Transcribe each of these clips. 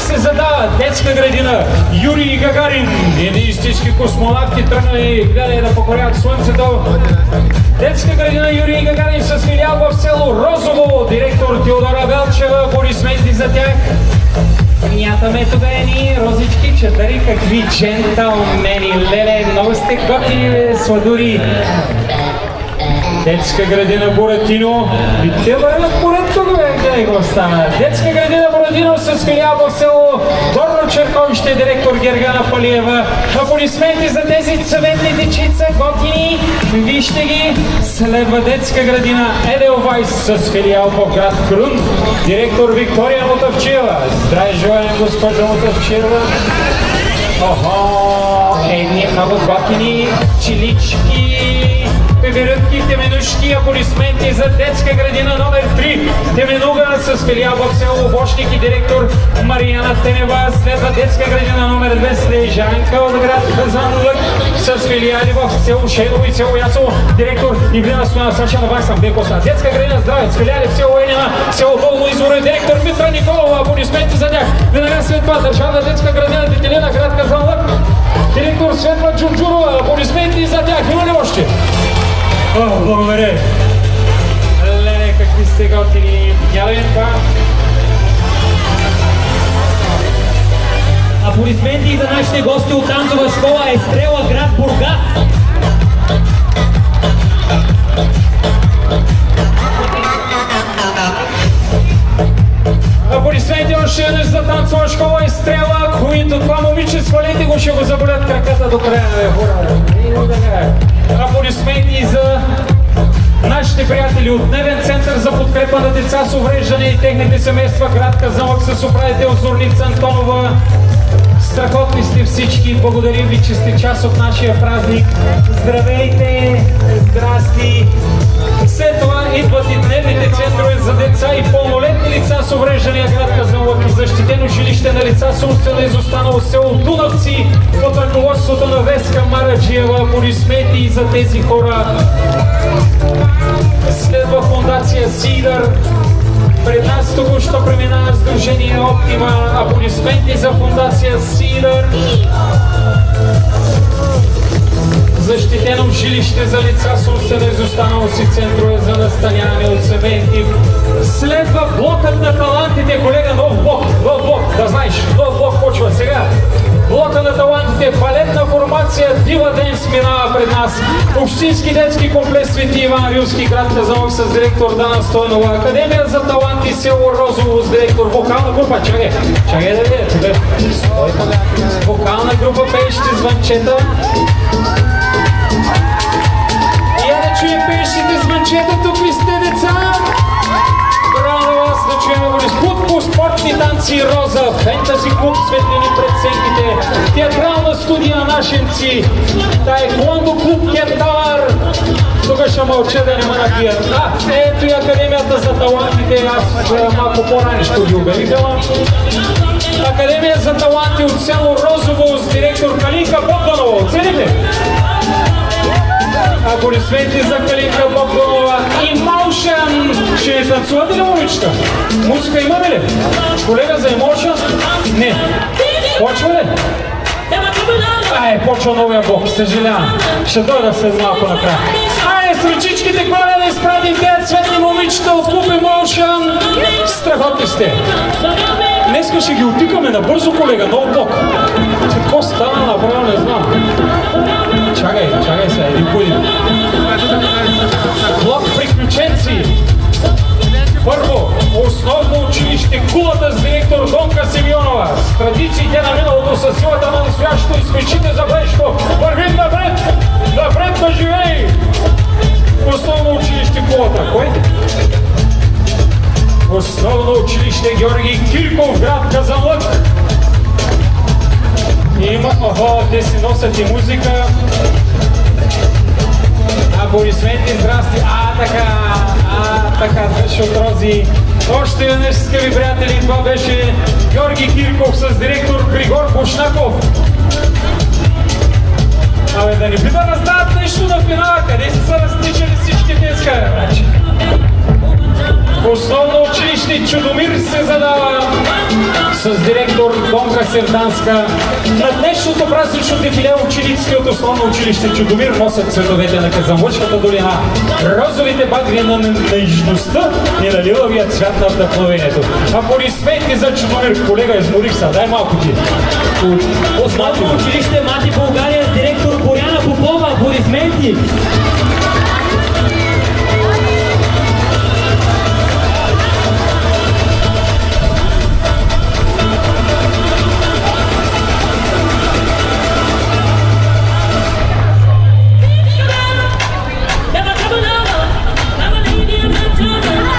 се задава детска градина Юрий Гагарин. Едни истински космонавти тръгнали гледай да покоряват слънцето. Детска градина Юрий Гагарин с филиал в село Розово. Директор Теодора Белчева. Аплодисменти за тях. Мятаме тук едни розички, чадари, какви джентълмени. Леле, много сте готини, сладури. Детска градина Буратино. И те вървят поред тук, бе, гледай го стана. Детска градина Буратино с филиал в село Горно Черковище, директор Гергана Палиева. Аплодисменти за тези цветни дечица, готини. Вижте ги. Следва детска градина Еделвайс с филиал в град Крун. Директор Виктория Мотавчева. Здравей, желаем, госпожа Мотавчева. Охо, едни много готини чилички. Певерътки, теменушки, аплодисменти за детска градина номер 3. Теменуга с филиал в село Бошник и директор Марияна Тенева. Следва детска градина номер 2 Слежанка от град Казанлък с филиали в село Шедово и село Ясово. Директор Ивлина Стояна Сачана Ваксам Бекоса. Детска градина Здравец, филиали в село Енина, село Долно Извора. Директор Митра Николова. Аплодисменти за тях. Веднага след това държавна детска градина Детелина, град Казанлък. Директор Светла Джурджурова. Аплодисменти за тях. Има ли още? О, благодаря. Леле, какви сте готини. Ялен това. Аплодисменти за нашите гости от танцова школа Естрела, град Бургас. Аплодисменти още веднъж за танцова школа Естрела, които това момиче, свалете го, ще го заболят краката до края. Аплодисменти за нашите приятели от Дневен център за подкрепа на деца с увреждане и техните семейства, град Казанлък, с управител Зорница Антонова. Страхотни сте всички, благодарим ви, че сте част от нашия празник. Здравейте, здрасти! След това идват и дневните центрове за деца и пълнолетни лица с увреждания, град Казанлък, и защитено жилище на лица с умствено изостанало село Дунавци под ръководството на Веска Мараджиева. Аплодисменти и за тези хора. Следва фондация Сидър. Пред нас току-що преминава сдружение Оптима. Аплодисменти за фондация Сидър. Защитено жилище за лица с умствена изостаналост и центрове за настаняване от семейни. Следва блокът на талантите, колега, нов блок, да знаеш, нов блок почва сега. Блока на талантите, балетна формация Дива Денс минава пред нас. Общински детски комплекс Свети Иван Рилски, град Казанлък, с директор Дана Стойнова. Академия за таланти село Розово с директор вокална група. Чакай да видя. Вокална група пеещи звънчета. Я да чуем пеещите звънчета, тук ли сте, деца? Браво на вас, да чуем клуб по спортни танци Роза, фентази клуб Светлини преценките, театрална студия на нашенци, таеквондо клуб Кентавър. Тук ще мълча да не ме набият. Ето и Академията за талантите, аз малко по-ранещо ги обявихала. Академия за таланти от село Розово с директор Калинка Богданова. Оцените? Аплодисменти за Калинка Богданова и Моушън. Ще не танцувате ли, момичета? Музика имаме ли? Колега за Емоушън? Не. Почва ли? Почва новия блок, съжалявам. Ще дойда след малко накрая. С ръчичките горе да изпратим тези цветни момичета от клуб Емоушън. Страхотни сте. Днеска ще ги отикаме набързо, колега, нов блок. Какво стана направо, не знам. Чакай сега, един по един. Блок приключенци. Първо, основно училище Кулата с директор Донка Симеонова. С традициите на миналото, със силата на настоящето и с мечите за бъдещето. Вървим напред! Напред на живей! Основно училище Кулата. Кой? Основно училище Георги Кирков, град Казанлък. Има, те си носят и музика. Аплодисменти, здрасти. Така, беше от Рози. Още веднъж, скъпи приятели, това беше Георги Кирков с директор Григор Бушнаков. Да не би да раздават нещо на финала, къде са разтичали всички днеска, значи. Основно училище Чудомир се задава с директор Донка Серданска. На днешното празнично дефиле учениците от основно училище Чудомир носят цветовете на Казанлъчката долина, розовите багри на нежността и на лилавия цвят на вдъхновението. Аплодисменти за Чудомир, колега, изморих са, дай малко ти. Основно училище Мати България с директор Боряна Попова. Аплодисменти!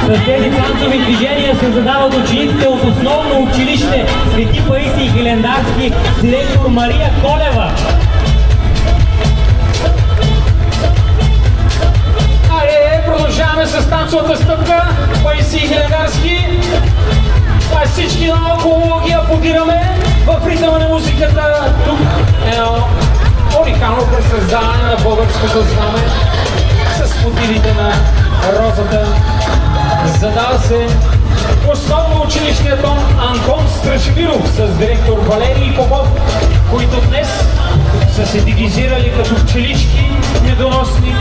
С тези танцови движения се задават учениците от основно училище Свети Паисий Хилендарски с директор Мария Колева. Продължаваме с танцовата стъпка. Паисий Хилендарски. А всички наоколо ги аплодираме в ритъма на музиката. Тук едно уникално пресъздаване на българското знаме с мотивите на розата. Задава се основно училище Антон Страшимиров с директор Валерий Попов, които днес са се дегизирали като пчелички медоносни,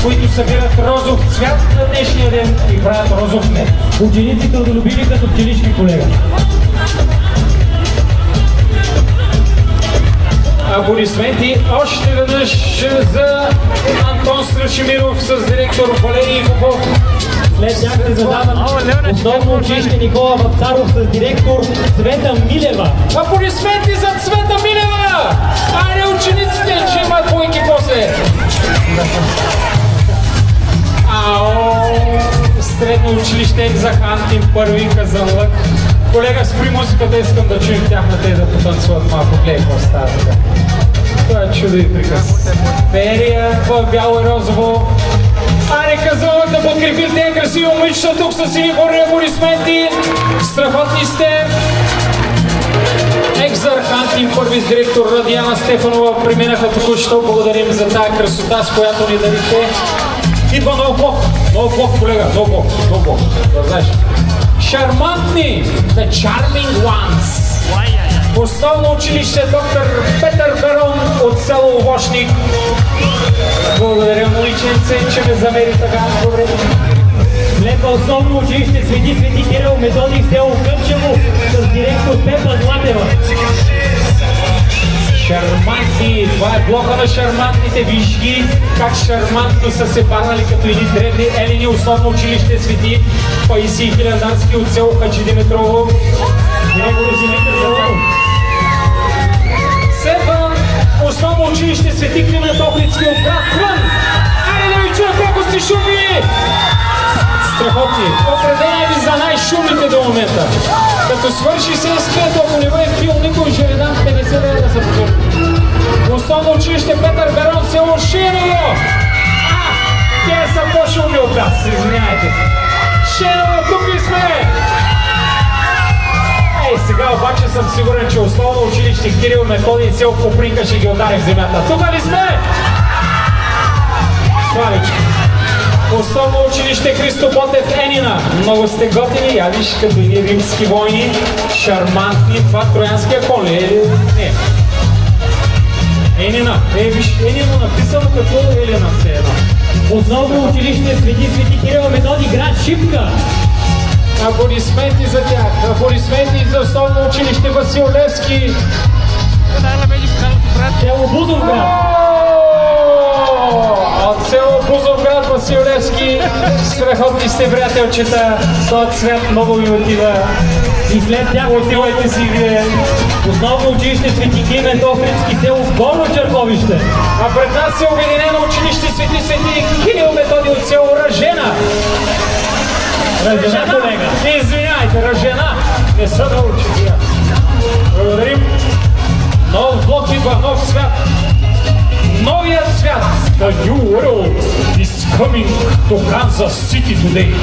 които събират розов цвят на днешния ден и правят розов мед. Учениците одолюбили като пчелички, колега. Аплодисменти още веднъж за Антон Страшимиров с директор Валерий Попов. След тях се задават основно училище Никола Вапцаров с директор Цвета Милева. Аплодисменти за Цвета Милева! Айде учениците, че имат двойки после! Средно училище Екзахантин, първи Казанлък. Колега, спри музиката, искам да чуем тяхната и да потанцуват малко. Гледай, какво става така. Това е чудо и приказ. Ферия в бяло и розово. Айде Казанлък да подкрепим тези красиви момичета тук с сини борни аплодисменти. Страхотни сте. Екзархантин, първи с директор Радиана Стефанова преминаха току-що. Благодарим за тази красота, с която ни дарихте. Идва нов блок, колега, нов блок, да знаеш. Шармантни, the charming ones. Основно училище доктор Петър Берон от село Овошник. Благодаря, момиченце, че ме замери така добре. Следва основно училище Свети Кирил Методий в село Къмчево с директор Пепа Златева. Шарманти, това е блока на шармантните, виж ги как шармантно са се парнали като едни древни елени, основно училище Свети Паисий Хилендарски от село Хаджидимитрово. Директор Зимитър Зеланов. Следва основно училище Свети Климент Охридски от град Плън. Айде да ви чуя колко сте шумни! Страхотни! Определяй ви за най-шумните до момента. Като свърши сестрето, ако не бъде пил никой, ще ви дам 50 лева да се покажа. Основно училище Петър Берон, село Шеново! Те са по-шумни от нас, извиняйте. Шеново, тук ли сме? Сега обаче съм сигурен, че основно училище Кирил Методий и село Копринка ще ги удари в земята. Тук ли сме? Славички. Основно училище Христо Ботев Енина. Много сте готини, я виж като и римски войни, шармантни. Това троянския кон ли е? Не. Енина. Виж, Енина написано като Елена все едно. Основно училище Свети Кирил Методий, град Шипка. Аплодисменти за тях. Аплодисменти за основно училище Васил Левски. Село Бузовград. От село Бузовград, Васил Левски. Страхотни сте, приятелчета. Този цвят много ви отива. И след тях отивайте си вие. Основно училище Свети Климент Охридски, село Горно Черковище. А пред нас е обединено училище Свети Кирил Методий от село Ръжена. Ръжена, колега. Извиняйте, Ръжена. Не са научили. Благодарим. Нов блок идва, нов свят. Новият свят. The new world is coming to Kansas City today.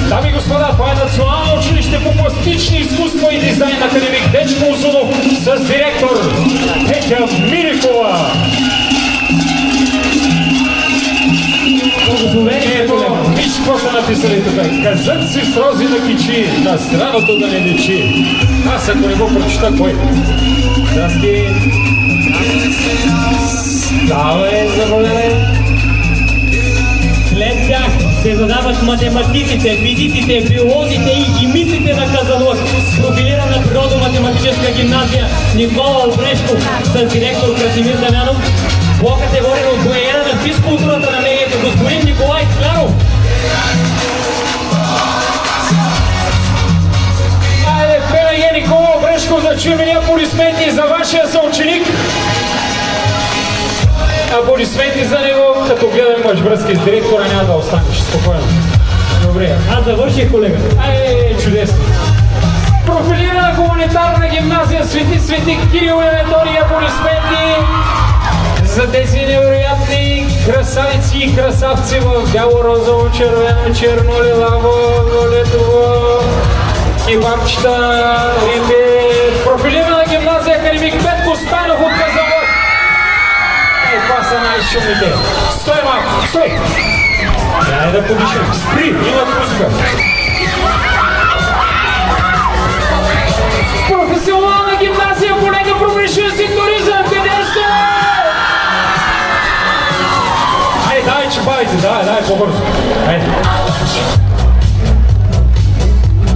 Дами и господа, това е Национално училище по пластични изкуства и дизайн академик Дечко Озунов с директор Петя Мирикова. благословени са, Ето, колега. виж какво са написали тук. Казът си с рози на кичи, на страното да не лечи. Аз ако не го прочита, кой? Здрасти. Давай, заболявай. След тях се задават математиците, физиците, биолозите и химиците на Казанлък. Профилирана природо-математическа гимназия Никола Обрешков с директор Красимир Дамянов. Блокът е воден от доайена на физкултурата на медията господин Николай Скляров. Айде, пене Никола Обрешков, да чуем и аплодисменти за вашия съученик. Аплодисменти за него, като гледам имаш връзки с директора, няма да останеш спокойно. Добре. Аз завърших, колега. Чудесно. Профилирана хуманитарна гимназия Свети Кирил и Методий, аплодисменти за тези невероятни красавици и красавци в бяло, розово, червено, черно, лилаво, виолетово, кебабчета, риби. Профилирана гимназия Академик Петко Стайнов от Казанлък. Това са най-шумните. Стой малко, стой! Дай да подишем. Спри, има музика. Професионална гимназия Колега промишленост и туризъм. Къде сте? Ай, дай, чебавайте, дай, по-бързо. Айде.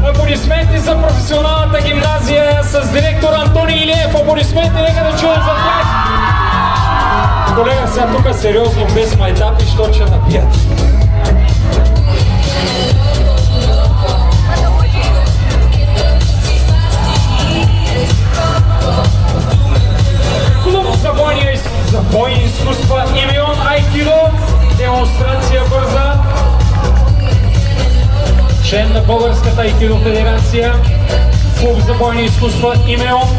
Аплодисменти за професионалната гимназия с директор Антони Илиев. Аплодисменти, нека да чуем за тях. Колега, сега тук сериозно, без майтапи, що ще напият. Клуб за бойни изкуства Имион Айкидо. Демонстрация бърза. Член на Българската Айкидо федерация. Клуб за бойни изкуства Имион.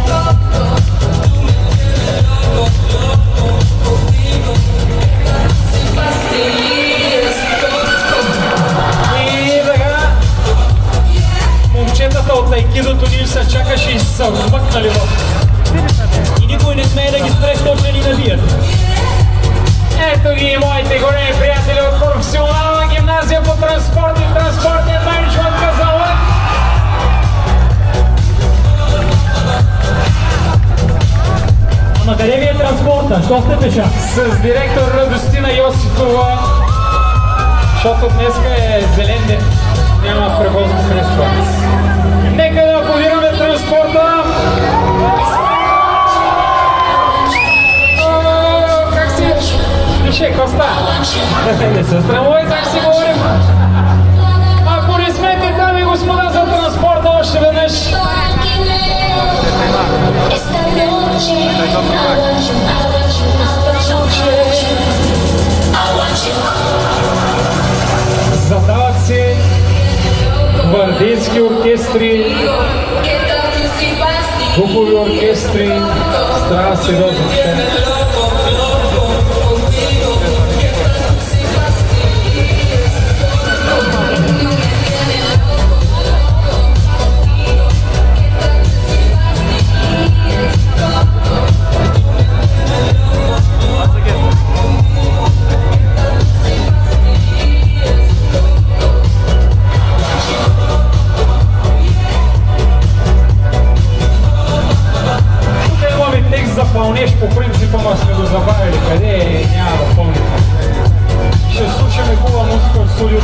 Момчетата от айкидото ни се чакаше и са вмъкнали в. И никой не смее да ги спре, защото ни набият. Ето ги моите големи приятели от професионална гимназия по транспорт и транспортен менеджмент Казанлък. Ама къде ви е транспорта? Що сте пеша? С директор Радостина Йосифова, защото днеска е зелен ден. Няма превозно средство. Нека да аплодираме транспорта. Как си? Пише, Коста. Не се страмувай, как си говорим. Аплодисменти, дами и господа, за транспорта още веднъж. Задават се гвардейски оркестри, духови оркестри, става сериозно. Запълнеш по принципа, ма сме го забавили. Къде е? Няма да помня. Ще слушаме хубава музика от студиото.